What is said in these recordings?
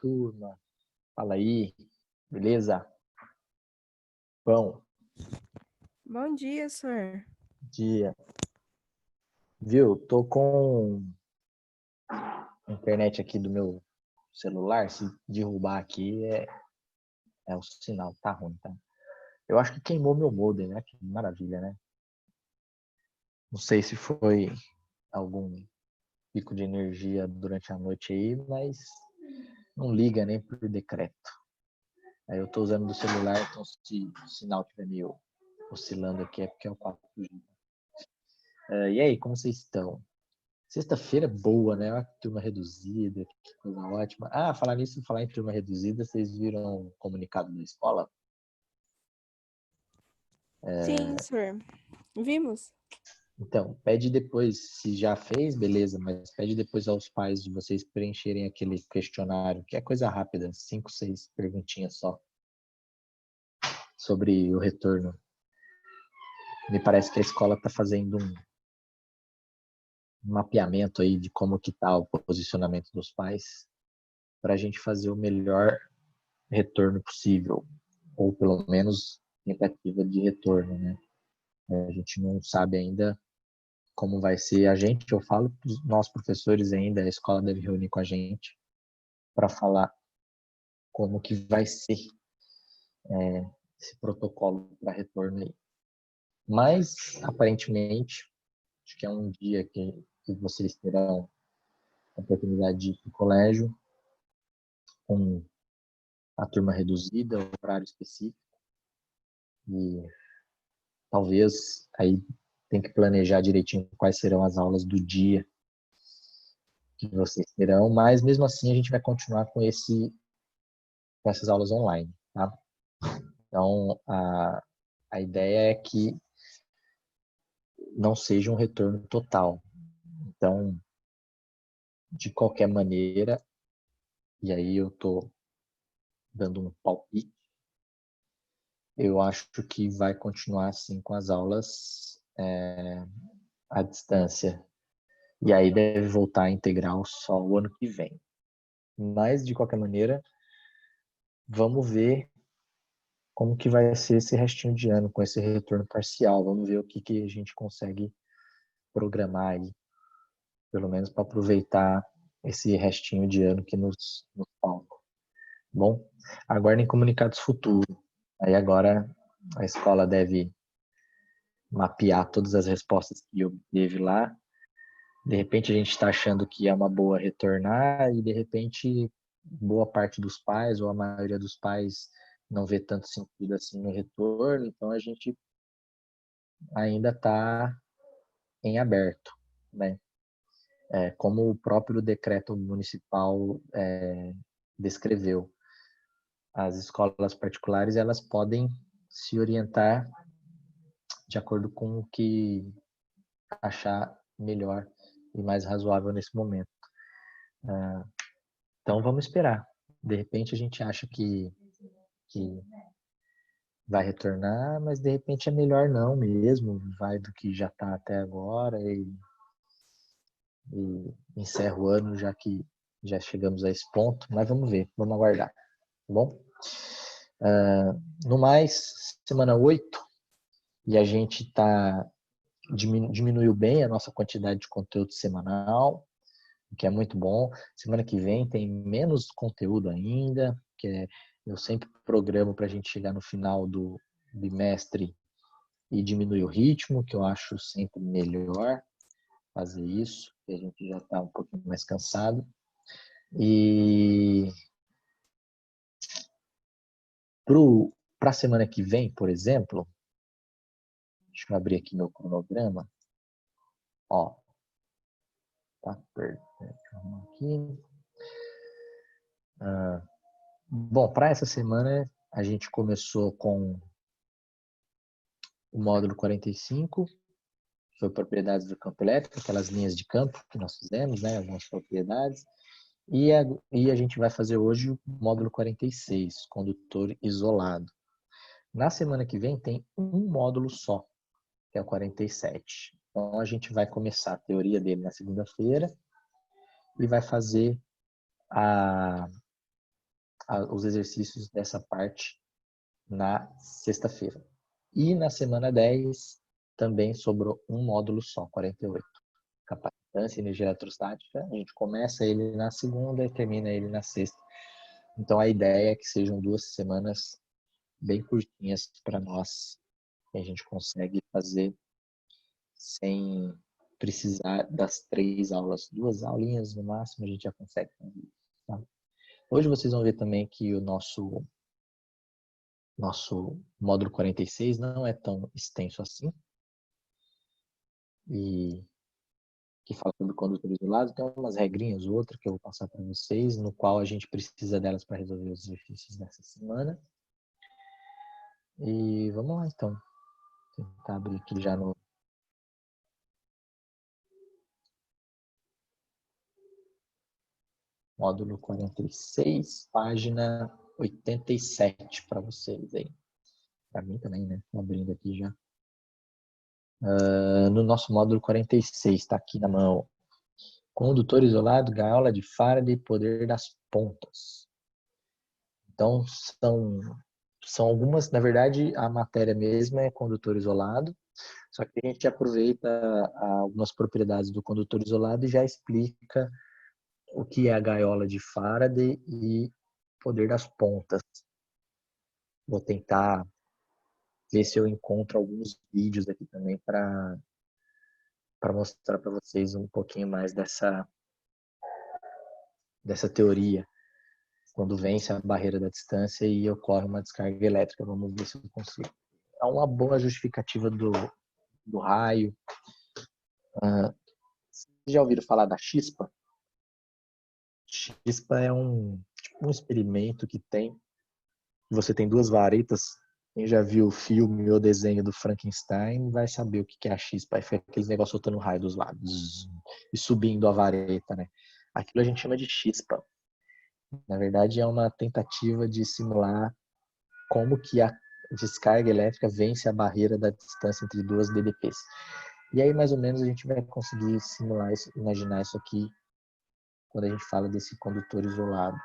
turma. Fala aí, beleza? Bom Bom dia, senhor. dia. Viu? Tô com a internet aqui do meu celular. Se derrubar aqui é o sinal, tá ruim, tá? Eu acho que queimou meu modem, né? Que maravilha, né? Não sei se foi algum pico de energia durante a noite aí, mas não liga nem por decreto. Aí eu tô usando do celular, então se o sinal estiver meio oscilando aqui é porque é o 4G. E aí, como vocês estão? Sexta-feira boa, né? Uma turma reduzida, que coisa ótima. Falar nisso, falar em turma reduzida, vocês viram o comunicado da escola? Sim, senhor. Vimos? Então, pede depois, se já fez, beleza, mas pede depois aos pais de vocês preencherem aquele questionário, que é coisa rápida, 5, 6 perguntinhas só, sobre o retorno. Me parece que a escola está fazendo um mapeamento aí de como que está o posicionamento dos pais, para a gente fazer o melhor retorno possível, ou pelo menos tentativa de retorno, né? A gente não sabe ainda como vai ser. Eu falo para os nossos professores ainda, a escola deve reunir com a gente para falar como que vai ser esse protocolo para retorno aí. Mas, aparentemente, acho que é um dia que vocês terão a oportunidade de ir para o colégio, com a turma reduzida, o horário específico, e talvez aí tem que planejar direitinho quais serão as aulas do dia que vocês terão, mas mesmo assim a gente vai continuar com essas aulas online, tá? Então, a ideia é que não seja um retorno total. Então, de qualquer maneira, e aí eu estou dando um palpite, eu acho que vai continuar assim com as aulas à distância. E aí deve voltar a integral só o ano que vem. Mas, de qualquer maneira, vamos ver como que vai ser esse restinho de ano com esse retorno parcial. Vamos ver o que a gente consegue programar aí, pelo menos para aproveitar esse restinho de ano que nos falta. Bom, aguardem comunicados futuros. Aí agora a escola deve mapear todas as respostas que obteve lá. De repente a gente está achando que é uma boa retornar e de repente boa parte dos pais ou a maioria dos pais não vê tanto sentido assim no retorno, então a gente ainda está em aberto, né? Como o próprio decreto municipal descreveu, as escolas particulares elas podem se orientar de acordo com o que achar melhor e mais razoável nesse momento. Então vamos esperar. De repente a gente acha que vai retornar, mas de repente é melhor não mesmo, vai do que já está até agora e encerra o ano já que já chegamos a esse ponto, mas vamos ver, vamos aguardar, tá bom? No mais, semana 8, e a gente diminuiu bem a nossa quantidade de conteúdo semanal, o que é muito bom. Semana que vem tem menos conteúdo ainda, eu sempre programo para a gente chegar no final do bimestre e diminuir o ritmo, que eu acho sempre melhor fazer isso, porque a gente já está um pouquinho mais cansado. E para a semana que vem, por exemplo, deixa eu abrir aqui meu cronograma. Ó, tá perto. Aqui. Bom, para essa semana a gente começou com o módulo 45, foi propriedades do campo elétrico, aquelas linhas de campo que nós fizemos, né, algumas propriedades. E a gente vai fazer hoje o módulo 46, condutor isolado. Na semana que vem tem um módulo só, que é o 47. Então a gente vai começar a teoria dele na segunda-feira e vai fazer a os exercícios dessa parte na sexta-feira. E na semana 10 também sobrou um módulo só, 48. Capacitância e energia eletrostática. A gente começa ele na segunda e termina ele na sexta. Então a ideia é que sejam 2 semanas bem curtinhas para nós, que a gente consegue fazer sem precisar das 3 aulas. 2 aulinhas no máximo a gente já consegue fazer. Tá? Hoje vocês vão ver também que o nosso módulo 46 não é tão extenso assim. E que fala sobre condutor isolado, tem umas regrinhas ou outra que eu vou passar para vocês, no qual a gente precisa delas para resolver os exercícios dessa semana. E vamos lá então. Vou tentar abrir aqui já no módulo 46, página 87 para vocês aí. Para mim também, né? Estou abrindo aqui já. No nosso módulo 46, está aqui na mão. Condutor isolado, gaiola de Faraday, poder das pontas. Então, são algumas, na verdade, a matéria mesma é condutor isolado, só que a gente aproveita algumas propriedades do condutor isolado e já explica o que é a gaiola de Faraday e poder das pontas. Vou tentar ver se eu encontro alguns vídeos aqui também para mostrar para vocês um pouquinho mais dessa teoria, quando vence a barreira da distância e ocorre uma descarga elétrica. Vamos ver se eu consigo. É uma boa justificativa do raio. Vocês já ouviram falar da chispa? Chispa é um experimento que tem. Você tem 2 varetas. Quem já viu o filme ou desenho do Frankenstein vai saber o que é a chispa. Aí fica aqueles negócios soltando raio dos lados e subindo a vareta, né? Aquilo a gente chama de chispa. Na verdade, é uma tentativa de simular como que a descarga elétrica vence a barreira da distância entre 2 DDPs. E aí, mais ou menos, a gente vai conseguir simular isso, imaginar isso aqui quando a gente fala desse condutor isolado,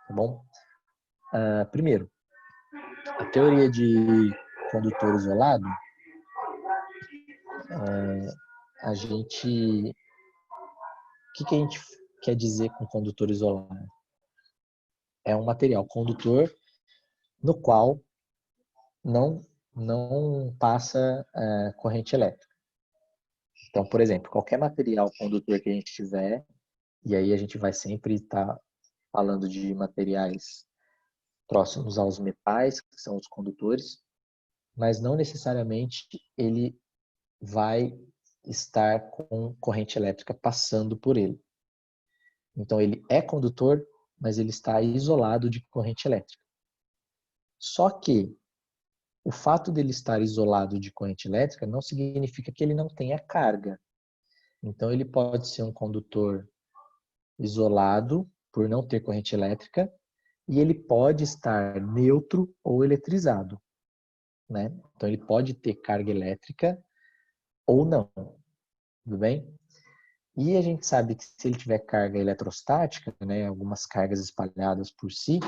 tá bom? Primeiro, a teoria de condutor isolado, a gente... O que a gente quer dizer com condutor isolado? É um material condutor no qual não passa corrente elétrica. Então, por exemplo, qualquer material condutor que a gente tiver, e aí a gente vai sempre estar falando de materiais próximos aos metais, que são os condutores, mas não necessariamente ele vai estar com corrente elétrica passando por ele. Então, ele é condutor, mas ele está isolado de corrente elétrica. Só que o fato dele estar isolado de corrente elétrica não significa que ele não tenha carga. Então, ele pode ser um condutor isolado por não ter corrente elétrica e ele pode estar neutro ou eletrizado, né? Então, ele pode ter carga elétrica ou não, tudo bem? E a gente sabe que se ele tiver carga eletrostática, né, algumas cargas espalhadas por si,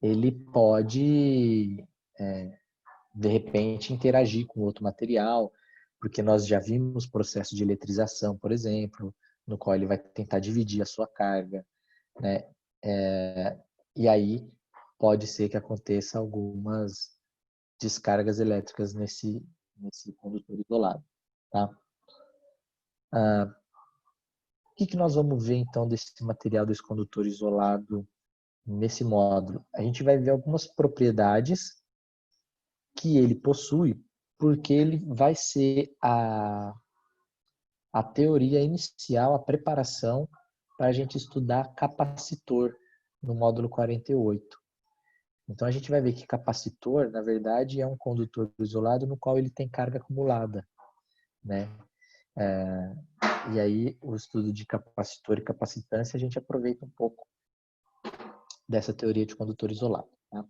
ele pode, de repente, interagir com outro material, porque nós já vimos processo de eletrização, por exemplo, no qual ele vai tentar dividir a sua carga, né? E aí pode ser que aconteça algumas descargas elétricas nesse condutor isolado, tá? O que nós vamos ver então desse material desse condutor isolado nesse módulo? A gente vai ver algumas propriedades que ele possui, porque ele vai ser a teoria inicial, a preparação para a gente estudar capacitor no módulo 48. Então a gente vai ver que capacitor, na verdade, é um condutor isolado no qual ele tem carga acumulada, né? E aí o estudo de capacitor e capacitância a gente aproveita um pouco dessa teoria de condutor isolado. Tá?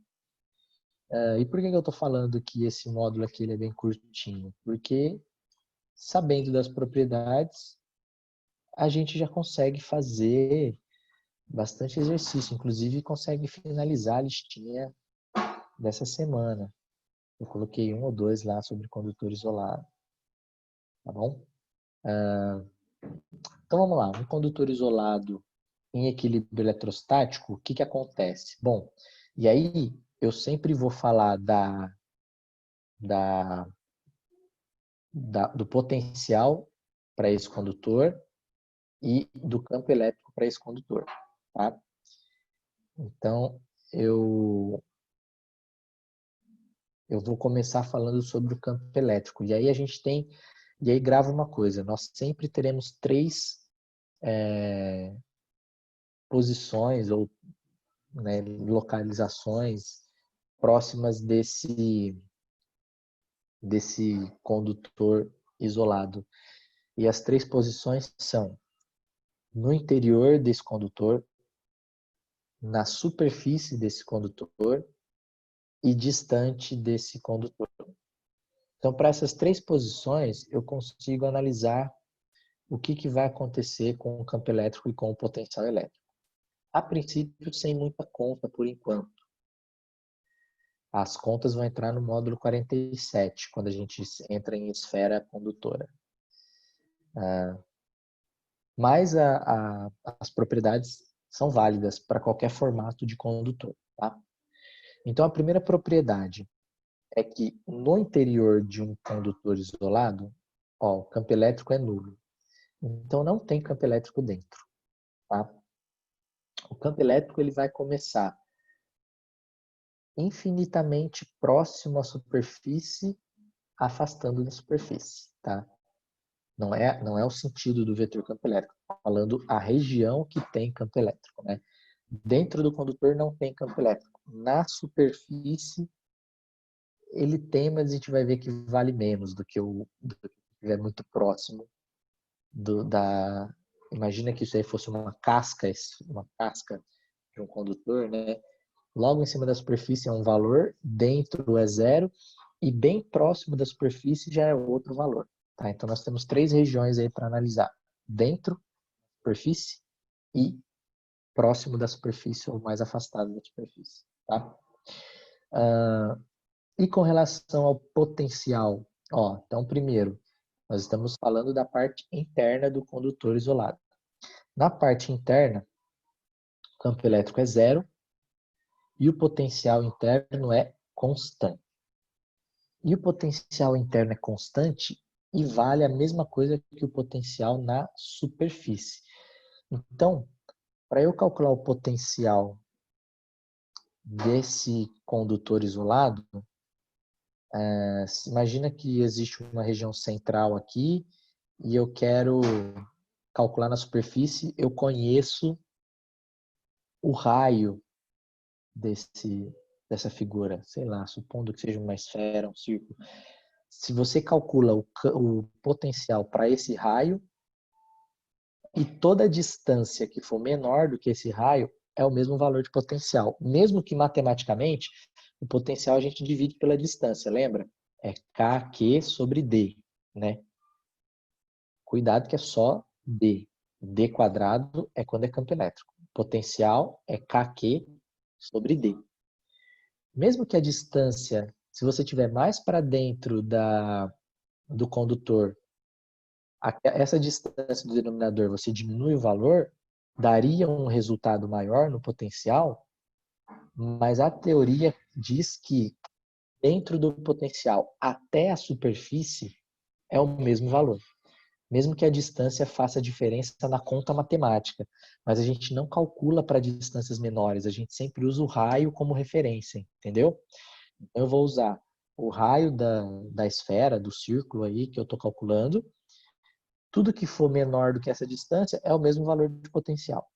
E por que eu estou falando que esse módulo aqui ele é bem curtinho? Porque sabendo das propriedades, a gente já consegue fazer bastante exercício. Inclusive, consegue finalizar a listinha dessa semana. Eu coloquei 1 ou 2 lá sobre condutor isolado. Tá bom? Então, vamos lá. Um condutor isolado em equilíbrio eletrostático, o que que acontece? Bom, e aí eu sempre vou falar da, do potencial para esse condutor e do campo elétrico para esse condutor, tá? Então, eu vou começar falando sobre o campo elétrico. E aí e aí grava uma coisa, nós sempre teremos 3 posições ou, né, localizações próximas desse condutor isolado. E as 3 posições são no interior desse condutor, na superfície desse condutor e distante desse condutor. Então, para essas 3 posições, eu consigo analisar o que vai acontecer com o campo elétrico e com o potencial elétrico. A princípio, sem muita conta por enquanto. As contas vão entrar no módulo 47, quando a gente entra em esfera condutora. Mas as propriedades são válidas para qualquer formato de condutor. Tá? Então, a primeira propriedade é que no interior de um condutor isolado, o campo elétrico é nulo. Então, não tem campo elétrico dentro. Tá? O campo elétrico ele vai começar infinitamente próximo à superfície, afastando da superfície. Tá? Não é o sentido do vetor campo elétrico, falando a região que tem campo elétrico. Né? Dentro do condutor não tem campo elétrico. Na superfície, ele tem, mas a gente vai ver que vale menos do que do que estiver muito próximo da. Imagina que isso aí fosse uma casca de um condutor, né? Logo em cima da superfície é um valor, dentro é 0 e bem próximo da superfície já é outro valor. Tá? Então nós temos 3 regiões aí para analisar: dentro da superfície e próximo da superfície ou mais afastado da superfície. Tá? E com relação ao potencial, então primeiro, nós estamos falando da parte interna do condutor isolado. Na parte interna, o campo elétrico é 0 e o potencial interno é constante. E o potencial interno é constante e vale a mesma coisa que o potencial na superfície. Então, para eu calcular o potencial desse condutor isolado, imagina que existe uma região central aqui e eu quero calcular na superfície, eu conheço o raio dessa figura, sei lá, supondo que seja uma esfera, um círculo. Se você calcula o potencial para esse raio e toda a distância que for menor do que esse raio, é o mesmo valor de potencial. Mesmo que matematicamente, o potencial a gente divide pela distância, lembra? É kq sobre d, né? Cuidado que é só d. D quadrado é quando é campo elétrico. Potencial é kq sobre d. Mesmo que a distância, se você tiver mais para dentro do condutor, essa distância do denominador, você diminui o valor, daria um resultado maior no potencial, mas a teoria diz que dentro do potencial até a superfície é o mesmo valor. Mesmo que a distância faça diferença na conta matemática, mas a gente não calcula para distâncias menores, a gente sempre usa o raio como referência, entendeu? Então eu vou usar o raio da esfera, do círculo aí que eu estou calculando. Tudo que for menor do que essa distância é o mesmo valor de potencial.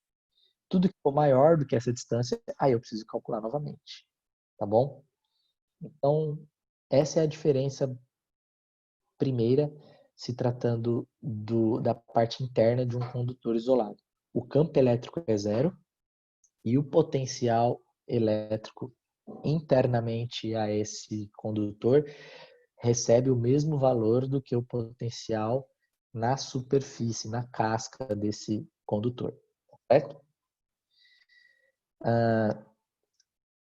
Tudo que for maior do que essa distância, aí eu preciso calcular novamente. Tá bom? Então, essa é a diferença primeira, se tratando da parte interna de um condutor isolado. O campo elétrico é 0 e o potencial elétrico internamente a esse condutor recebe o mesmo valor do que o potencial na superfície, na casca desse condutor, certo?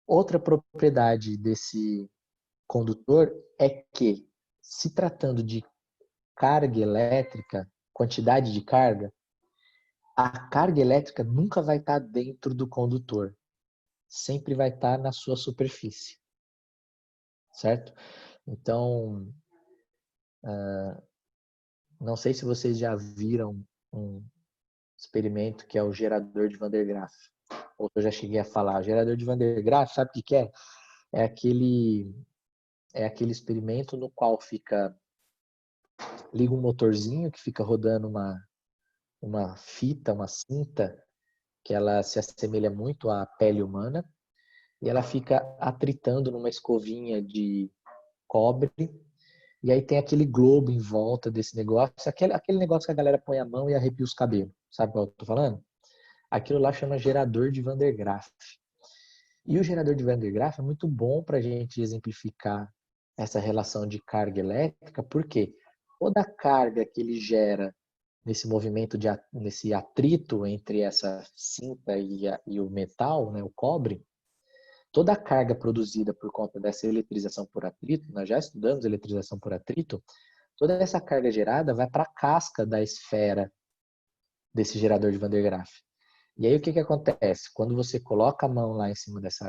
Outra propriedade desse condutor é que, se tratando de carga elétrica, quantidade de carga, a carga elétrica nunca vai estar dentro do condutor. Sempre vai estar na sua superfície. Certo? Então, não sei se vocês já viram um experimento que é o gerador de Van der Graaf. Ou eu já cheguei a falar. O gerador de Van der Graaf, sabe o que é? É aquele experimento no qual liga um motorzinho que fica rodando uma fita, uma cinta, que ela se assemelha muito à pele humana, e ela fica atritando numa escovinha de cobre, e aí tem aquele globo em volta desse negócio, aquele negócio que a galera põe a mão e arrepia os cabelos. Sabe qual eu tô falando? Aquilo lá chama gerador de Van der Graaf. E o gerador de Van der Graaf é muito bom para a gente exemplificar essa relação de carga elétrica, porque toda a carga que ele gera nesse movimento, nesse atrito entre essa cinta e o metal, né, o cobre, toda a carga produzida por conta dessa eletrização por atrito, nós já estudamos eletrização por atrito, toda essa carga gerada vai para a casca da esfera desse gerador de Van der Graaf. E aí o que acontece? Quando você coloca a mão lá em cima desse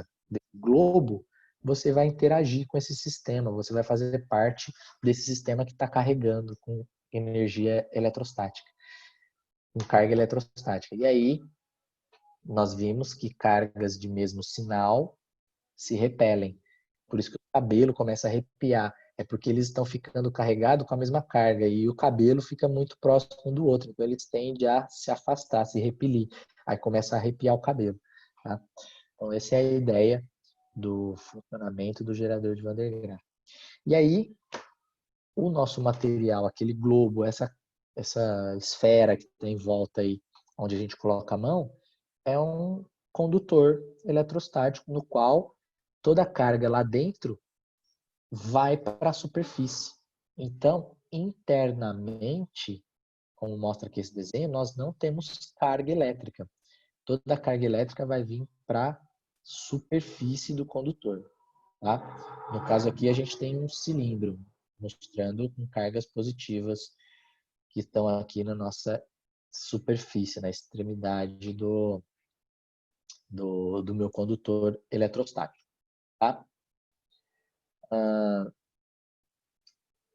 globo, você vai interagir com esse sistema, você vai fazer parte desse sistema que está carregando com energia eletrostática, com carga eletrostática. E aí nós vimos que cargas de mesmo sinal se repelem. Por isso que o cabelo começa a arrepiar. É porque eles estão ficando carregados com a mesma carga e o cabelo fica muito próximo um do outro. Então eles tendem a se afastar, se repelir. Aí começa a arrepiar o cabelo. Tá? Então essa é a ideia do funcionamento do gerador de Van der Graaf. E aí o nosso material, aquele globo, essa esfera que tem em volta aí, onde a gente coloca a mão, é um condutor eletrostático no qual toda a carga lá dentro vai para a superfície. Então, internamente, como mostra aqui esse desenho, nós não temos carga elétrica. Toda a carga elétrica vai vir para a superfície do condutor. Tá? No caso aqui, a gente tem um cilindro mostrando com cargas positivas que estão aqui na nossa superfície, na extremidade do meu condutor eletrostático. Tá?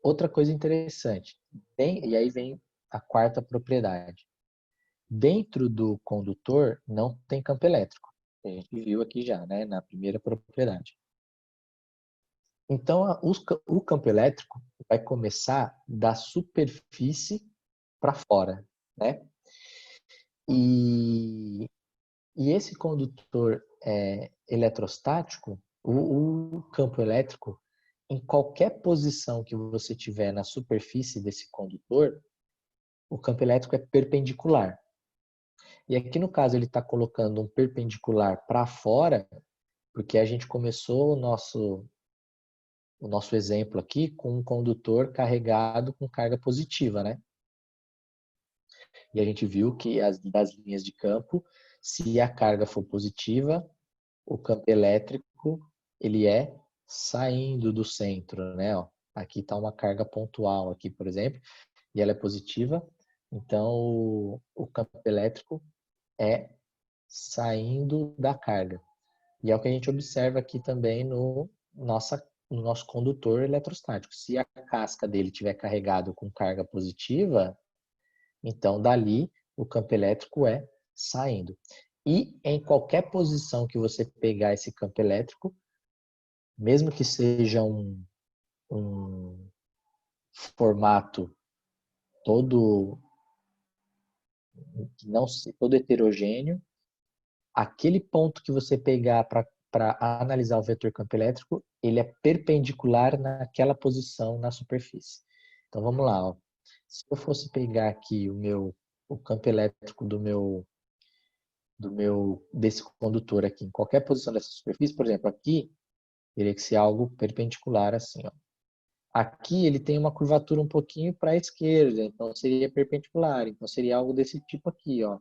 Outra coisa interessante, e aí vem a quarta propriedade. Dentro do condutor não tem campo elétrico. A gente viu aqui já, né, na primeira propriedade. Então, o campo elétrico vai começar da superfície para fora, né? E esse condutor eletrostático, o campo elétrico, em qualquer posição que você tiver na superfície desse condutor, o campo elétrico é perpendicular. E aqui no caso ele está colocando um perpendicular para fora, porque a gente começou o nosso exemplo aqui com um condutor carregado com carga positiva, né? E a gente viu que das linhas de campo, se a carga for positiva, o campo elétrico ele é saindo do centro, né? Ó, aqui está uma carga pontual aqui, por exemplo, e ela é positiva, então o campo elétrico é saindo da carga. E é o que a gente observa aqui também no nosso condutor eletrostático. Se a casca dele estiver carregado com carga positiva, então dali o campo elétrico é saindo. E em qualquer posição que você pegar esse campo elétrico, mesmo que seja um formato todo não todo heterogêneo, aquele ponto que você pegar para analisar o vetor campo elétrico, ele é perpendicular naquela posição na superfície. Então vamos lá, ó. Se eu fosse pegar aqui o campo elétrico desse condutor aqui, em qualquer posição dessa superfície, por exemplo, aqui teria que ser algo perpendicular assim, ó. Aqui ele tem uma curvatura um pouquinho para a esquerda, então seria perpendicular, então seria algo desse tipo aqui, ó.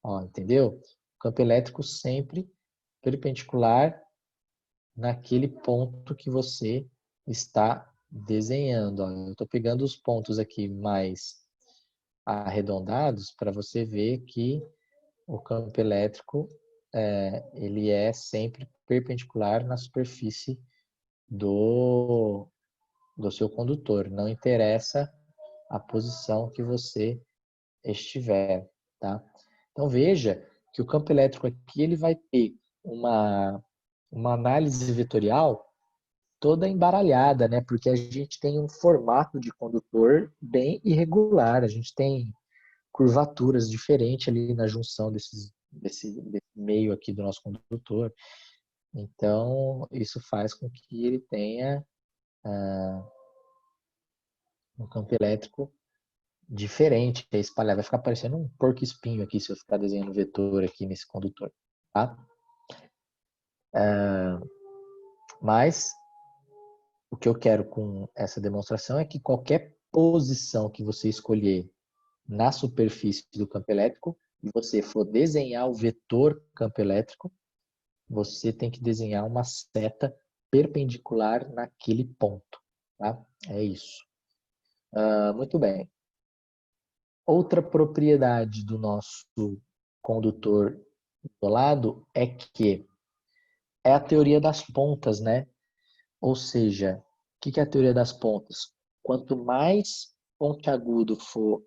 Ó, entendeu? O campo elétrico sempre perpendicular naquele ponto que você está desenhando. Ó, eu estou pegando os pontos aqui mais arredondados para você ver que o campo elétrico ele é sempre perpendicular na superfície do seu condutor. Não interessa a posição que você estiver, tá? Então veja que o campo elétrico aqui ele vai ter uma análise vetorial toda embaralhada, né? Porque a gente tem um formato de condutor bem irregular, a gente tem curvaturas diferentes ali na junção desse meio aqui do nosso condutor. Então, isso faz com que ele tenha um campo elétrico diferente, espalhado. Vai ficar parecendo um porco-espinho aqui, se eu ficar desenhando vetor aqui nesse condutor, tá? Mas, o que eu quero com essa demonstração é que qualquer posição que você escolher na superfície do campo elétrico, e você for desenhar o vetor campo elétrico, você tem que desenhar uma seta perpendicular naquele ponto, tá? É isso. Muito bem. Outra propriedade do nosso condutor isolado é que é a teoria das pontas, né? Ou seja, o que é a teoria das pontas? Quanto mais pontiagudo for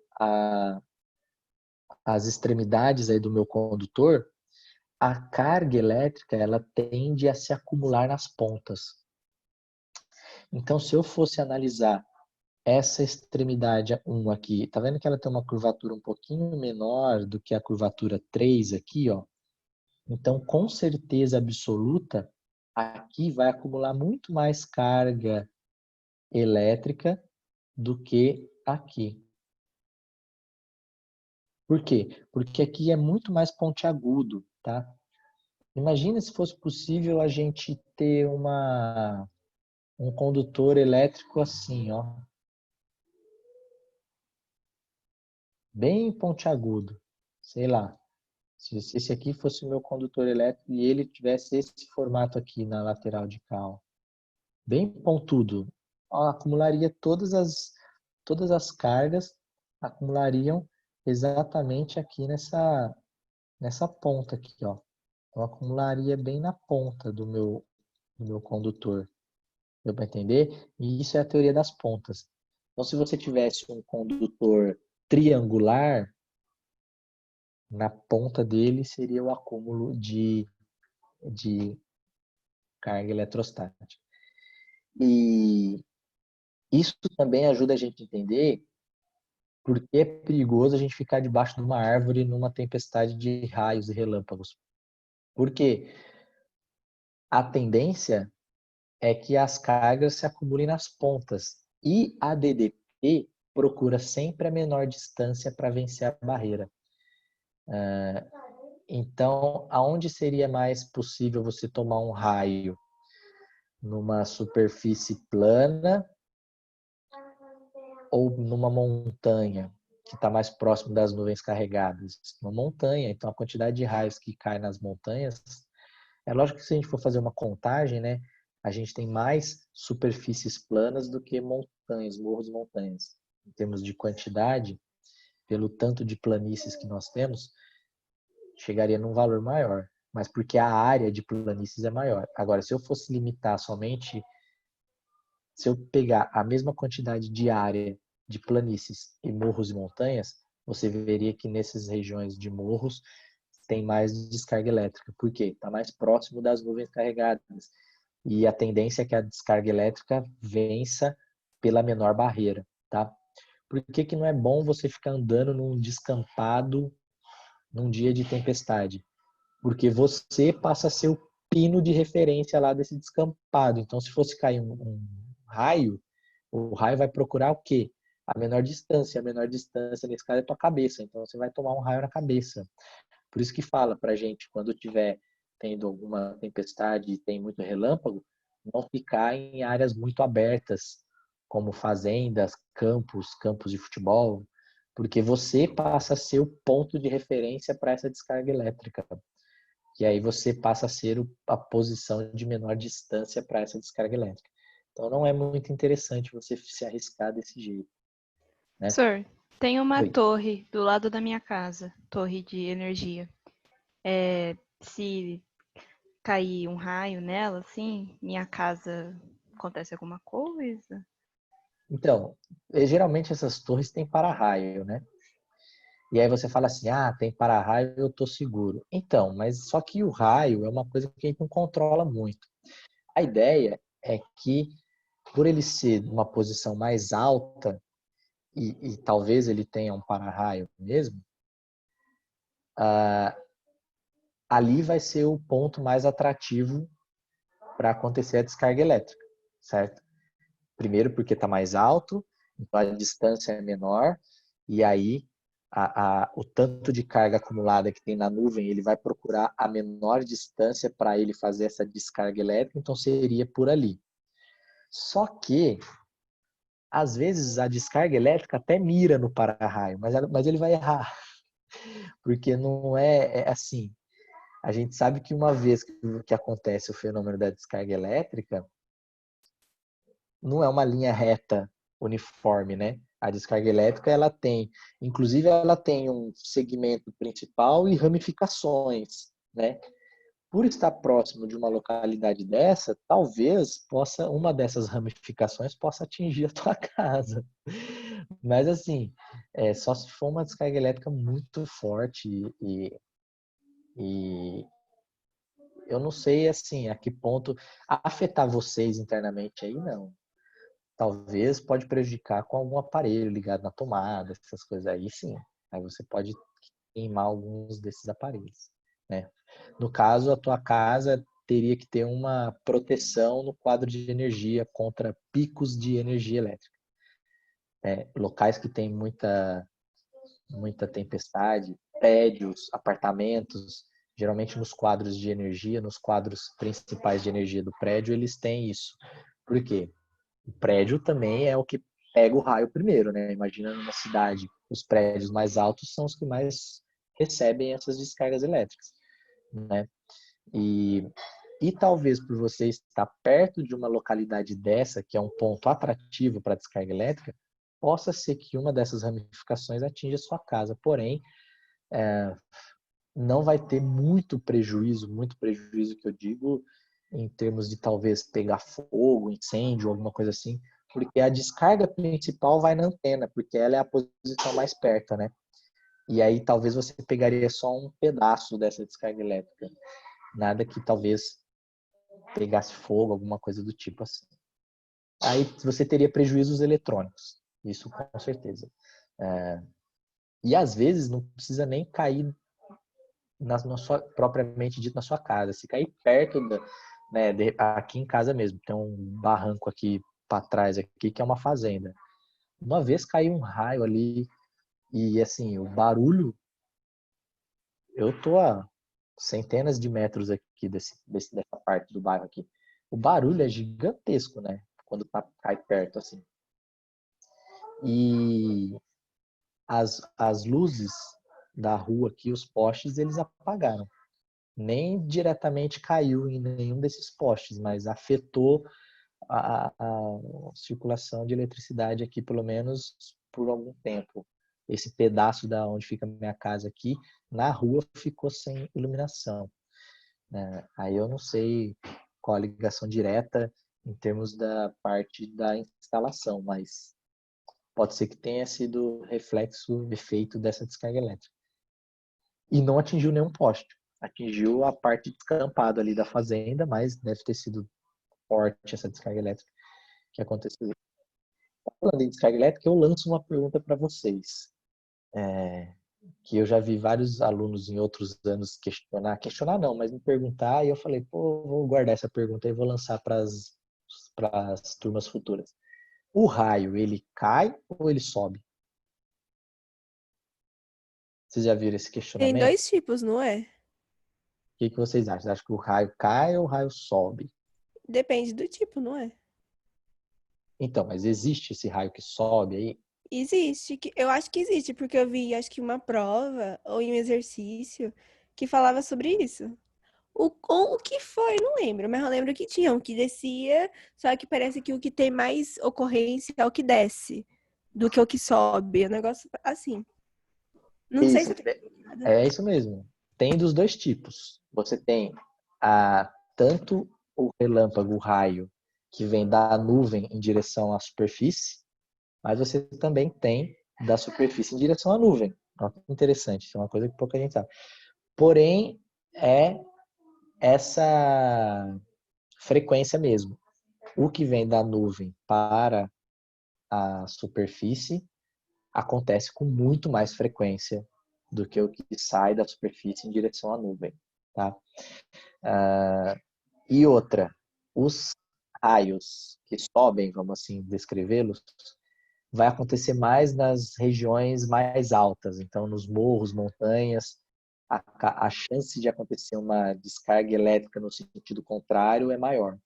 as extremidades aí do meu condutor, a carga elétrica ela tende a se acumular nas pontas. Então, se eu fosse analisar essa extremidade 1 aqui, tá vendo que ela tem uma curvatura um pouquinho menor do que a curvatura 3 aqui, ó? Então, com certeza absoluta, aqui vai acumular muito mais carga elétrica do que aqui. Por quê? Porque aqui é muito mais pontiagudo, tá? Imagina se fosse possível a gente ter um condutor elétrico assim, ó, bem pontiagudo, sei lá. Se esse aqui fosse o meu condutor elétrico e ele tivesse esse formato aqui na lateral de cá, ó, bem pontudo, ó, acumularia todas as cargas acumulariam exatamente aqui nessa ponta aqui, ó. Então acumularia bem na ponta do meu condutor. Deu para entender? E isso é a teoria das pontas. Então, se você tivesse um condutor triangular, na ponta dele seria o acúmulo de carga eletrostática. E isso também ajuda a gente a entender por que é perigoso a gente ficar debaixo de uma árvore numa tempestade de raios e relâmpagos. Porque a tendência é que as cargas se acumulem nas pontas. E a DDP procura sempre a menor distância para vencer a barreira. Então, aonde seria mais possível você tomar um raio? Numa superfície plana ou numa montanha que está mais próximo das nuvens carregadas? Uma montanha, então a quantidade de raios que cai nas montanhas, é lógico que se a gente for fazer uma contagem, né, a gente tem mais superfícies planas do que montanhas, morros e montanhas. Em termos de quantidade, pelo tanto de planícies que nós temos, chegaria num valor maior, mas porque a área de planícies é maior. Agora, se eu fosse limitar somente, se eu pegar a mesma quantidade de área de planícies e morros e montanhas, você veria que nessas regiões de morros tem mais descarga elétrica. Por quê? Está mais próximo das nuvens carregadas. E a tendência é que a descarga elétrica vença pela menor barreira, tá? Por que que não é bom você ficar andando num descampado num dia de tempestade? Porque você passa a ser o pino de referência lá desse descampado. Então, se fosse cair um raio, o raio vai procurar o quê? A menor distância. A menor distância, nesse caso, é a tua cabeça. Então, você vai tomar um raio na cabeça. Por isso que fala pra gente, quando tiver tendo alguma tempestade e tem muito relâmpago, não ficar em áreas muito abertas, como fazendas, campos de futebol, porque você passa a ser o ponto de referência para essa descarga elétrica. que aí você passa a ser a posição de menor distância para essa descarga elétrica. Então não é muito interessante você se arriscar desse jeito, né? Sir, tem uma Oi. torre do lado da minha casa, torre de energia. Se cair um raio nela, assim, minha casa acontece alguma coisa? Então, geralmente essas torres têm para-raio, né? E aí você fala assim, ah, tem para-raio, eu tô seguro. Então, mas só que o raio é uma coisa que a gente não controla muito. A ideia é que, por ele ser uma posição mais alta, e talvez ele tenha um para-raio mesmo, ali vai ser o ponto mais atrativo para acontecer a descarga elétrica, certo? Primeiro porque está mais alto, então a distância é menor, e aí o tanto de carga acumulada que tem na nuvem, ele vai procurar a menor distância para ele fazer essa descarga elétrica, então seria por ali. Só que, às vezes, a descarga elétrica até mira no para-raio, mas ele vai errar, porque não é assim. A gente sabe que uma vez que acontece o fenômeno da descarga elétrica, não é uma linha reta uniforme, né? A descarga elétrica, inclusive ela tem um segmento principal e ramificações, né? Por estar próximo de uma localidade dessa, talvez uma dessas ramificações possa atingir a tua casa. Mas assim, só se for uma descarga elétrica muito forte e eu não sei assim a que ponto afetar vocês internamente aí não. Talvez pode prejudicar com algum aparelho ligado na tomada, essas coisas aí, sim. Aí você pode queimar alguns desses aparelhos, né? No caso, a tua casa teria que ter uma proteção no quadro de energia contra picos de energia elétrica. Locais que tem muita tempestade, prédios, apartamentos, geralmente nos quadros de energia, nos quadros principais de energia do prédio, eles têm isso. Por quê? O prédio também é o que pega o raio primeiro, né? Imagina numa cidade, os prédios mais altos são os que mais recebem essas descargas elétricas, né? E, e talvez por você estar perto de uma localidade dessa, que é um ponto atrativo para descarga elétrica, possa ser que uma dessas ramificações atinja a sua casa. Porém, não vai ter muito prejuízo que eu digo, em termos de talvez pegar fogo, incêndio, alguma coisa assim, porque a descarga principal vai na antena, porque ela é a posição mais perto, né? E aí talvez você pegaria só um pedaço dessa descarga elétrica, nada que talvez pegasse fogo, alguma coisa do tipo assim. Aí você teria prejuízos eletrônicos, isso com certeza. E às vezes não precisa nem cair propriamente dito na sua casa. Se cair perto né, aqui em casa mesmo, tem um barranco aqui para trás aqui que é uma fazenda. Uma vez caiu um raio ali e assim, o barulho, eu tô a centenas de metros aqui dessa parte do bairro aqui. O barulho é gigantesco, né? Quando cai perto assim. E as luzes da rua aqui, os postes, eles apagaram. Nem diretamente caiu em nenhum desses postes, mas afetou a circulação de eletricidade aqui, pelo menos por algum tempo. Esse pedaço da onde fica a minha casa aqui, na rua, ficou sem iluminação. Aí eu não sei qual a ligação direta em termos da parte da instalação, mas pode ser que tenha sido reflexo, efeito dessa descarga elétrica. E não atingiu nenhum poste. Atingiu a parte descampada ali da fazenda, mas deve ter sido forte essa descarga elétrica que aconteceu. Falando em descarga elétrica, eu lanço uma pergunta para vocês. Que eu já vi vários alunos em outros anos questionar não, mas me perguntar, e eu falei, pô, vou guardar essa pergunta e vou lançar para as turmas futuras. O raio, ele cai ou ele sobe? Vocês já viram esse Tem questionamento? dois tipos, não é? O que vocês acham? Vocês acham que o raio cai ou o raio sobe? Depende do tipo, não é? Então, mas existe esse raio que sobe aí? Existe, eu acho que existe, porque eu vi, acho que uma prova ou em um exercício que falava sobre isso. O que foi, não lembro, mas eu lembro que tinha um que descia, só que parece que o que tem mais ocorrência é o que desce do que o que sobe. É um negócio assim. Não sei se Isso, eu tô equivocada. é isso mesmo. Tem dos dois tipos. Você tem tanto o relâmpago, o raio, que vem da nuvem em direção à superfície, mas você também tem da superfície em direção à nuvem. Olha que interessante, isso é uma coisa que pouca gente sabe. Porém, é essa frequência mesmo. O que vem da nuvem para a superfície acontece com muito mais frequência do que o que sai da superfície em direção à nuvem, tá? E outra, os raios que sobem, vamos assim descrevê-los, vai acontecer mais nas regiões mais altas, então nos morros, montanhas, a chance de acontecer uma descarga elétrica no sentido contrário é maior.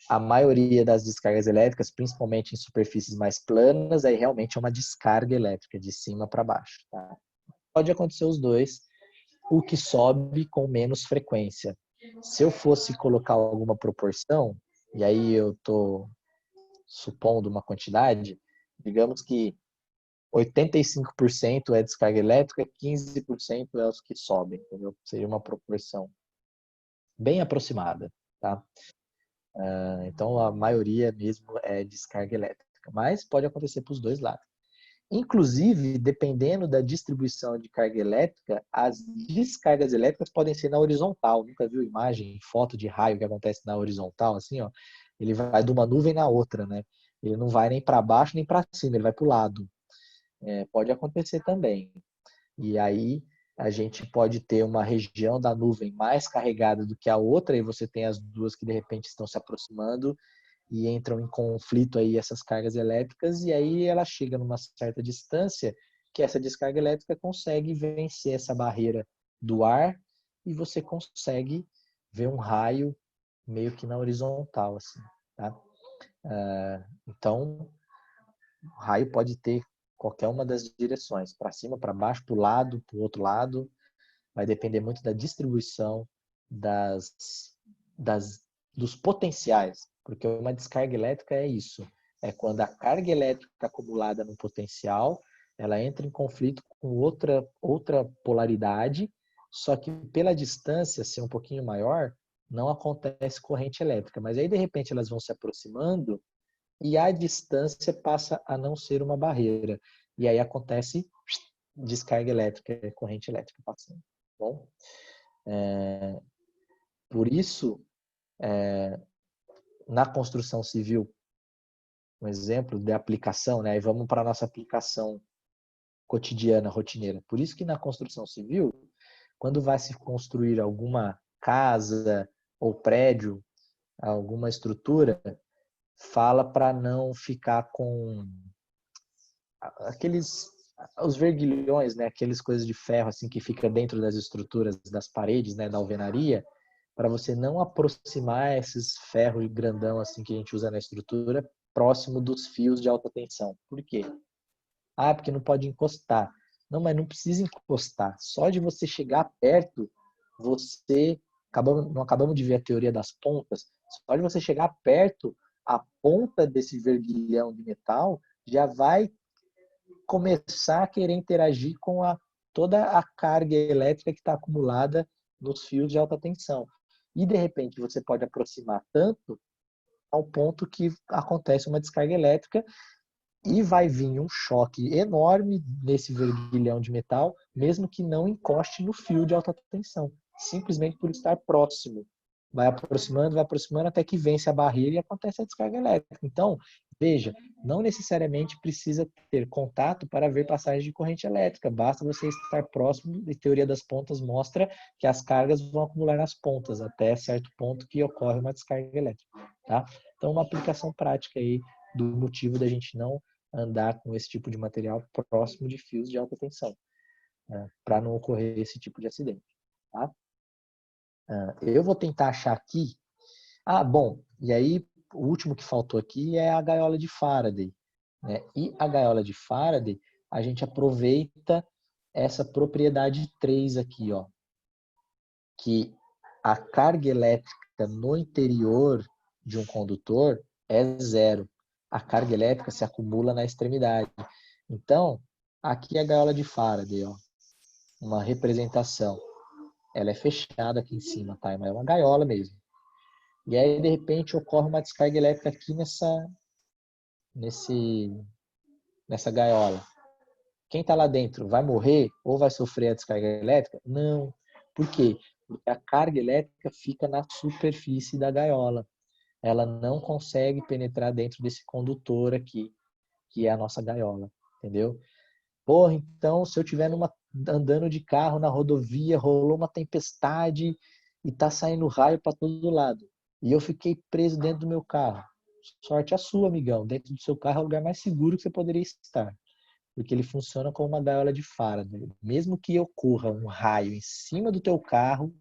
A maioria das descargas elétricas, principalmente em superfícies mais planas, aí realmente é uma descarga elétrica de cima para baixo. Tá? Pode acontecer os dois, o que sobe com menos frequência. Se eu fosse colocar alguma proporção, e aí eu estou supondo uma quantidade, digamos que 85% é descarga elétrica, 15% é os que sobem, entendeu? Seria uma proporção bem aproximada, tá? Então a maioria mesmo é descarga elétrica, mas pode acontecer para os dois lados. Inclusive, dependendo da distribuição de carga elétrica, as descargas elétricas podem ser na horizontal. Nunca viu imagem, foto de raio que acontece na horizontal, assim, ó? Ele vai de uma nuvem na outra, né? Ele não vai nem para baixo nem para cima, ele vai para o lado. Pode acontecer também. E aí a gente pode ter uma região da nuvem mais carregada do que a outra, e você tem as duas que de repente estão se aproximando e entram em conflito aí essas cargas elétricas, e aí ela chega numa certa distância que essa descarga elétrica consegue vencer essa barreira do ar e você consegue ver um raio meio que na horizontal, assim, tá? Então, o raio pode ter qualquer uma das direções, para cima, para baixo, para o lado, para o outro lado, vai depender muito da distribuição das, das, dos potenciais, porque uma descarga elétrica é isso, é quando a carga elétrica acumulada no potencial, ela entra em conflito com outra polaridade, só que pela distância ser um pouquinho maior, não acontece corrente elétrica, mas aí de repente elas vão se aproximando e a distância passa a não ser uma barreira. E aí acontece descarga elétrica, corrente elétrica passando. Bom, por isso, na construção civil, um exemplo de aplicação, né? E vamos para a nossa aplicação cotidiana, rotineira. Por isso que na construção civil, quando vai se construir alguma casa ou prédio, alguma estrutura, fala para não ficar com aqueles os verguilhões, né, aquelas coisas de ferro assim que fica dentro das estruturas, das paredes, né, da alvenaria, para você não aproximar esses ferros grandão assim que a gente usa na estrutura próximo dos fios de alta tensão. Por quê? Porque não pode encostar. Não, mas não precisa encostar. Só de você chegar perto, não acabamos de ver a teoria das pontas. Só de você chegar perto, a ponta desse verguilhão de metal já vai começar a querer interagir com toda a carga elétrica que está acumulada nos fios de alta tensão. E, de repente, você pode aproximar tanto ao ponto que acontece uma descarga elétrica e vai vir um choque enorme nesse verguilhão de metal, mesmo que não encoste no fio de alta tensão, simplesmente por estar próximo. Vai aproximando até que vence a barreira e acontece a descarga elétrica. Então, veja, não necessariamente precisa ter contato para ver passagem de corrente elétrica, basta você estar próximo, e a teoria das pontas mostra que as cargas vão acumular nas pontas até certo ponto que ocorre uma descarga elétrica, tá? Então, uma aplicação prática aí do motivo da gente não andar com esse tipo de material próximo de fios de alta tensão, né, para não ocorrer esse tipo de acidente. Tá? Eu vou tentar achar aqui. Bom, e aí o último que faltou aqui é a gaiola de Faraday. Né? E a gaiola de Faraday, a gente aproveita essa propriedade 3 aqui, ó, que a carga elétrica no interior de um condutor é zero. A carga elétrica se acumula na extremidade. Então, aqui é a gaiola de Faraday, ó, uma representação. Ela é fechada aqui em cima, tá? Mas é uma gaiola mesmo. E aí, de repente, ocorre uma descarga elétrica aqui nessa gaiola. Quem está lá dentro vai morrer ou vai sofrer a descarga elétrica? Não. Por quê? Porque a carga elétrica fica na superfície da gaiola. Ela não consegue penetrar dentro desse condutor aqui, que é a nossa gaiola, entendeu? Porra, então, se eu estiver andando de carro na rodovia, rolou uma tempestade e tá saindo raio para todo lado, e eu fiquei preso dentro do meu carro. Sorte a sua, amigão. Dentro do seu carro é o lugar mais seguro que você poderia estar, porque ele funciona como uma gaiola de Faraday. Mesmo que ocorra um raio em cima do teu carro,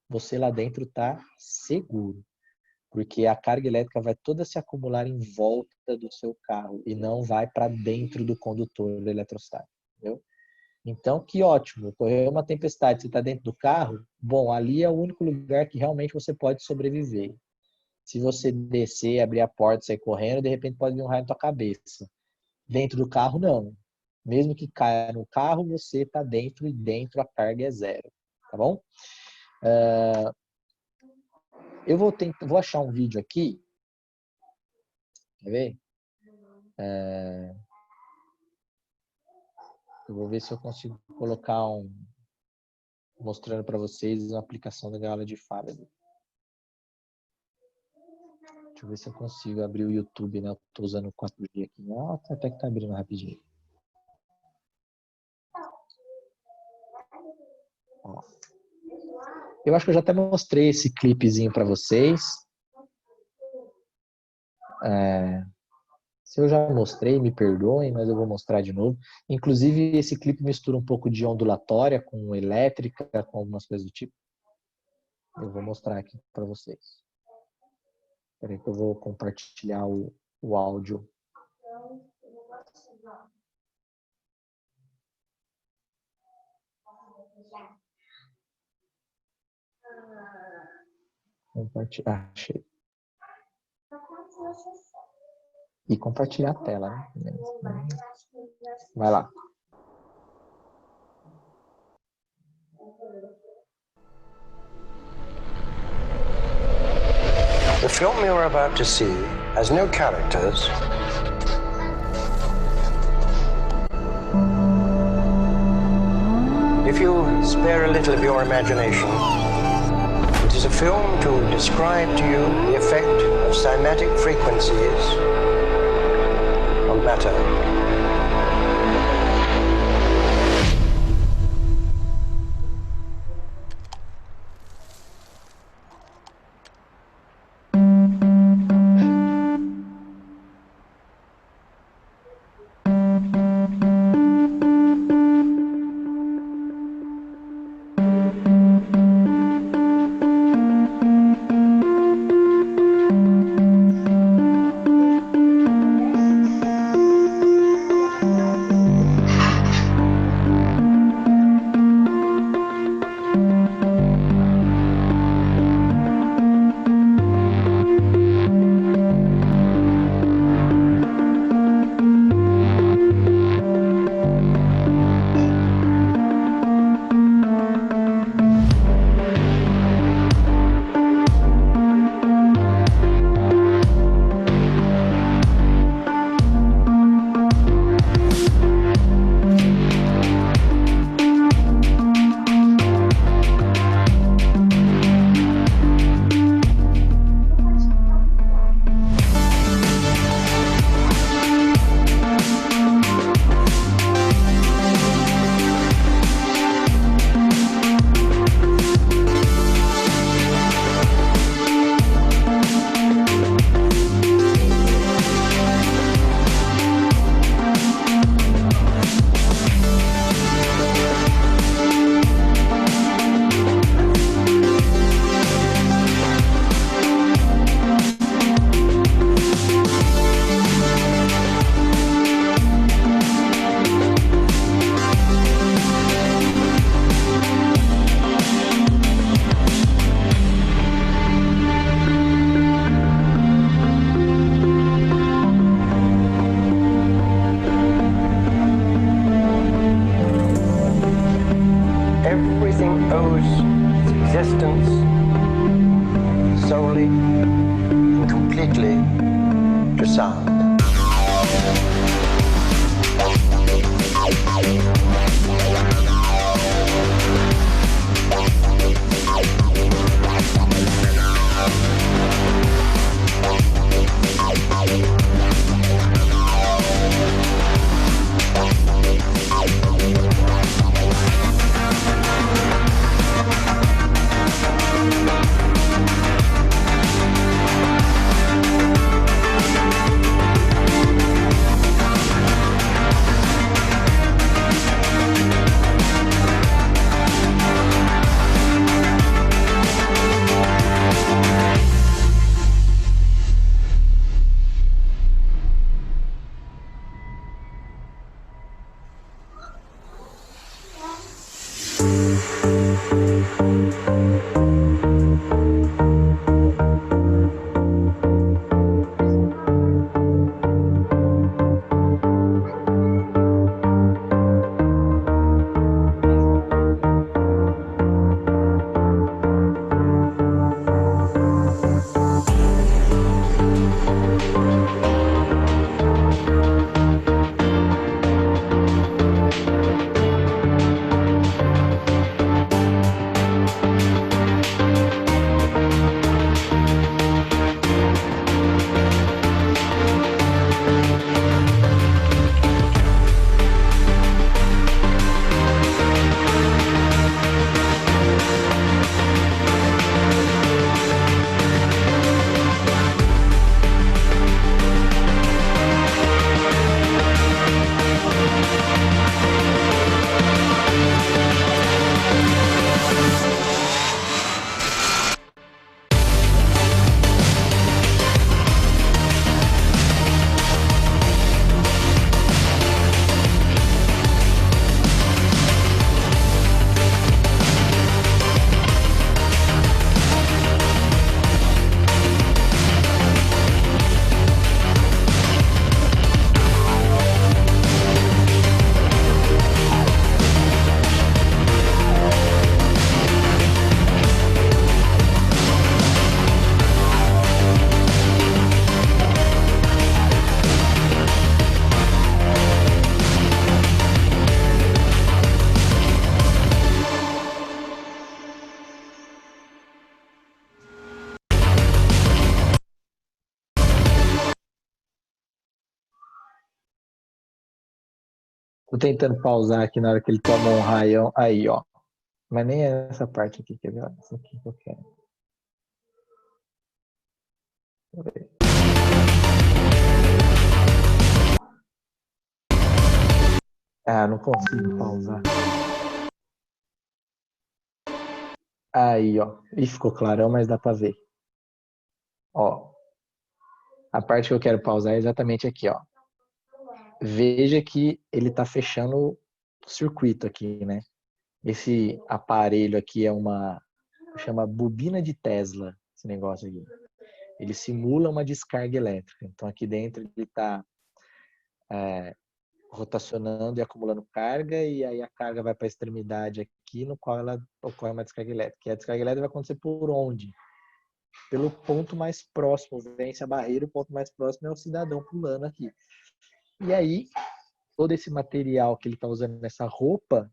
você lá dentro está seguro, porque a carga elétrica vai toda se acumular em volta do seu carro e não vai para dentro do condutor eletrostático, entendeu? Então, que ótimo, ocorreu uma tempestade, você está dentro do carro, bom, ali é o único lugar que realmente você pode sobreviver. Se você descer, abrir a porta, sair correndo, de repente pode vir um raio na tua cabeça. Dentro do carro, não. Mesmo que caia no carro, você está dentro e dentro a carga é zero, tá bom? Eu vou achar um vídeo aqui, quer ver? Eu vou ver se eu consigo colocar mostrando para vocês a aplicação da gaiola de Faraday. Deixa eu ver se eu consigo abrir o YouTube, né? Eu tô usando o 4G aqui. Até que tá abrindo rapidinho. Ó. Eu acho que eu já até mostrei esse clipezinho para vocês. Se eu já mostrei, me perdoem, mas eu vou mostrar de novo. Inclusive, esse clipe mistura um pouco de ondulatória com elétrica, com algumas coisas do tipo. Eu vou mostrar aqui para vocês. Espera aí que eu vou compartilhar o áudio. Compartilhar, achei. E compartilhar a tela, né? Vai lá. The film you're about to see has no characters. If you spare a little of your imagination, it is a film to describe to you the effect of cymatic frequencies on matter. and completely to sound. Tô tentando pausar aqui na hora que ele toma um raião. Aí, ó. Mas nem é essa parte aqui, quer ver? Essa aqui que eu quero. Deixa eu ver. Ah, não consigo pausar. Aí, ó. Ih, ficou clarão, mas dá pra ver. Ó. A parte que eu quero pausar é exatamente aqui, ó. Veja que ele tá fechando o circuito aqui, né? Esse aparelho aqui é chama bobina de Tesla, esse negócio aqui. Ele simula uma descarga elétrica. Então aqui dentro ele está rotacionando e acumulando carga, e aí a carga vai para a extremidade aqui, no qual ela ocorre uma descarga elétrica. E a descarga elétrica vai acontecer por onde? Pelo ponto mais próximo. Vence a barreira, o ponto mais próximo é o cidadão pulando aqui. E aí, todo esse material que ele está usando nessa roupa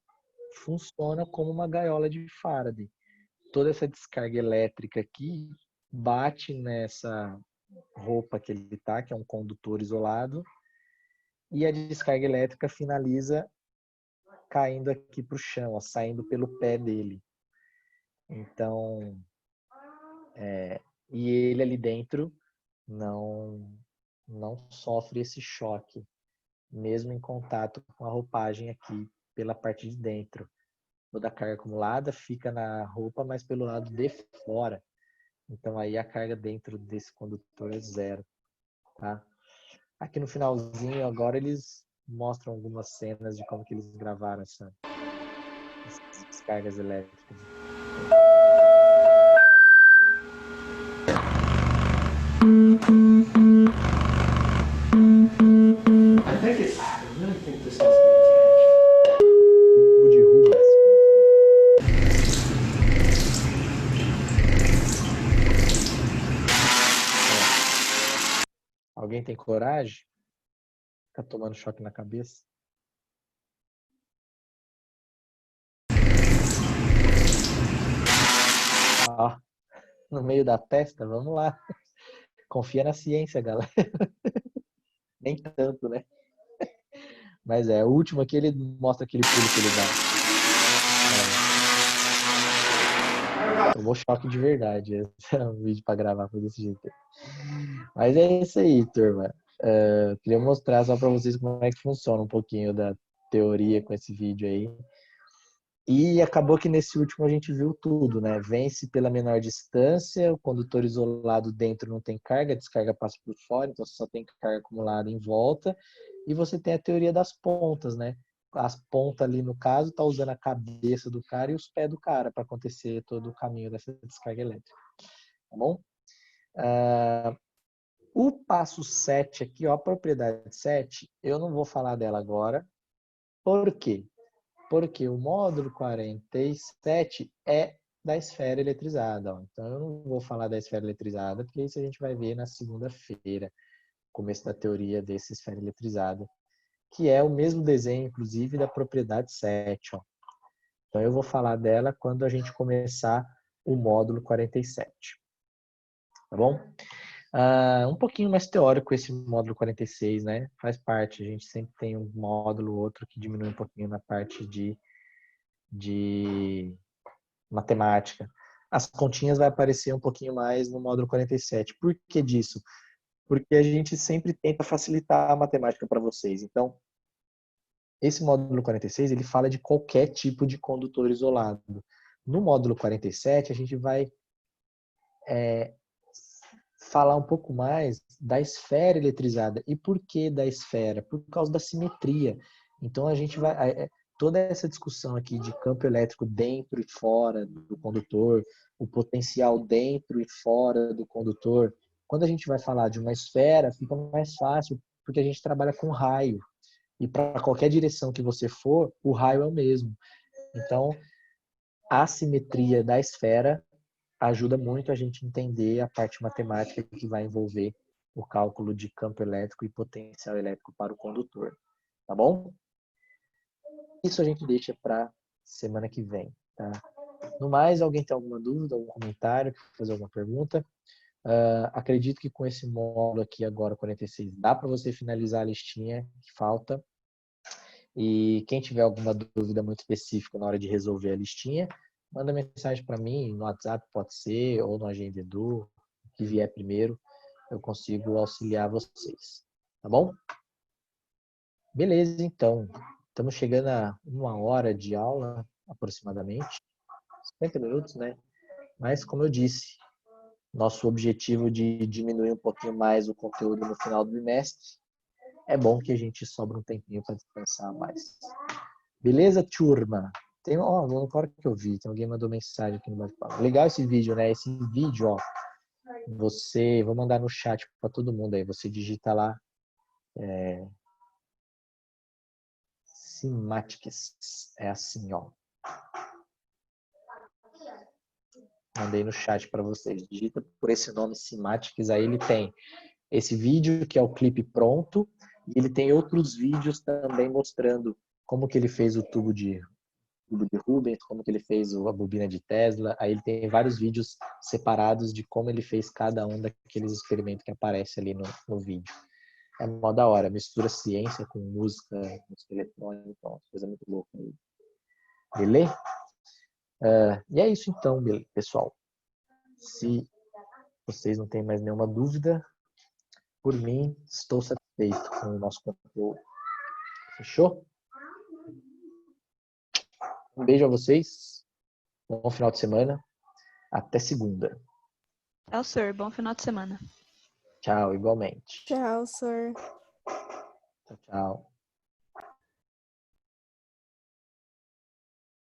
funciona como uma gaiola de Faraday. Toda essa descarga elétrica aqui bate nessa roupa que ele está, que é um condutor isolado, e a descarga elétrica finaliza caindo aqui para o chão, ó, saindo pelo pé dele. Então, e ele ali dentro não sofre esse choque, mesmo em contato com a roupagem aqui pela parte de dentro. Toda a carga acumulada fica na roupa, mas pelo lado de fora. Então aí a carga dentro desse condutor é zero, tá? Aqui no finalzinho agora eles mostram algumas cenas de como que eles gravaram essas descargas elétricas. Alguém tem coragem? Fica tomando choque na cabeça? Ó, no meio da testa, vamos lá. Confia na ciência, galera. Nem tanto, né? Mas o último aqui, ele mostra aquele pulo que ele dá. Tomou choque de verdade. Esse é um vídeo pra gravar por desse jeito. Mas é isso aí, turma. Queria mostrar só pra vocês como é que funciona um pouquinho da teoria com esse vídeo aí. E acabou que nesse último a gente viu tudo, né? Vence pela menor distância, o condutor isolado dentro não tem carga, a descarga passa por fora, então só tem carga acumulada em volta. E você tem a teoria das pontas, né? As pontas ali, no caso, tá usando a cabeça do cara e os pés do cara para acontecer todo o caminho dessa descarga elétrica. Tá bom? O passo 7 aqui, ó, a propriedade 7, eu não vou falar dela agora. Por quê? Porque o módulo 47 é da esfera eletrizada. Ó. Então, eu não vou falar da esfera eletrizada, porque isso a gente vai ver na segunda-feira, começo da teoria dessa esfera eletrizada, que é o mesmo desenho, inclusive, da propriedade 7. Ó. Então, eu vou falar dela quando a gente começar o módulo 47. Tá bom? Um pouquinho mais teórico esse módulo 46, né? Faz parte, a gente sempre tem um módulo ou outro que diminui um pouquinho na parte de matemática. As continhas vai aparecer um pouquinho mais no módulo 47. Por que disso? Porque a gente sempre tenta facilitar a matemática para vocês. Então, esse módulo 46, ele fala de qualquer tipo de condutor isolado. No módulo 47, a gente vai falar um pouco mais da esfera eletrizada. E por que da esfera? Por causa da simetria. Então, a gente vai... Toda essa discussão aqui de campo elétrico dentro e fora do condutor, o potencial dentro e fora do condutor, quando a gente vai falar de uma esfera, fica mais fácil, porque a gente trabalha com raio. E para qualquer direção que você for, o raio é o mesmo. Então, a simetria da esfera ajuda muito a gente entender a parte matemática que vai envolver o cálculo de campo elétrico e potencial elétrico para o condutor. Tá bom? Isso a gente deixa para semana que vem, tá? No mais, alguém tem alguma dúvida, algum comentário, fazer alguma pergunta? Acredito que com esse módulo aqui agora, 46, dá para você finalizar a listinha que falta. E quem tiver alguma dúvida muito específica na hora de resolver a listinha, manda mensagem para mim, no WhatsApp pode ser, ou no Agenda Edu, o que vier primeiro, eu consigo auxiliar vocês. Tá bom? Beleza, então. Estamos chegando a 1 hora de aula, aproximadamente. 50 minutos, né? Mas, como eu disse, nosso objetivo de diminuir um pouquinho mais o conteúdo no final do bimestre, é bom que a gente sobra um tempinho para descansar mais. Beleza, turma? Tem, agora que eu vi, tem alguém mandou mensagem aqui no bate-papo. Legal esse vídeo, né? Esse vídeo, ó, vou mandar no chat para todo mundo aí. Você digita lá Cymatics. É assim, ó. Mandei no chat para vocês. Digita por esse nome Cymatics. Aí ele tem esse vídeo que é o clipe pronto. E ele tem outros vídeos também mostrando como que ele fez o tubo de Rubens, como que ele fez a bobina de Tesla. Aí ele tem vários vídeos separados de como ele fez cada um daqueles experimentos que aparece ali no vídeo. É mó da hora, mistura ciência com música eletrônica, uma coisa muito louca aí. Beleza? E é isso então, pessoal. Se vocês não têm mais nenhuma dúvida, por mim, estou satisfeito com o nosso conteúdo. Fechou? Um beijo a vocês. Bom final de semana. Até segunda. Tchau, senhor. Bom final de semana. Tchau, igualmente. Tchau, senhor. Tchau, tchau.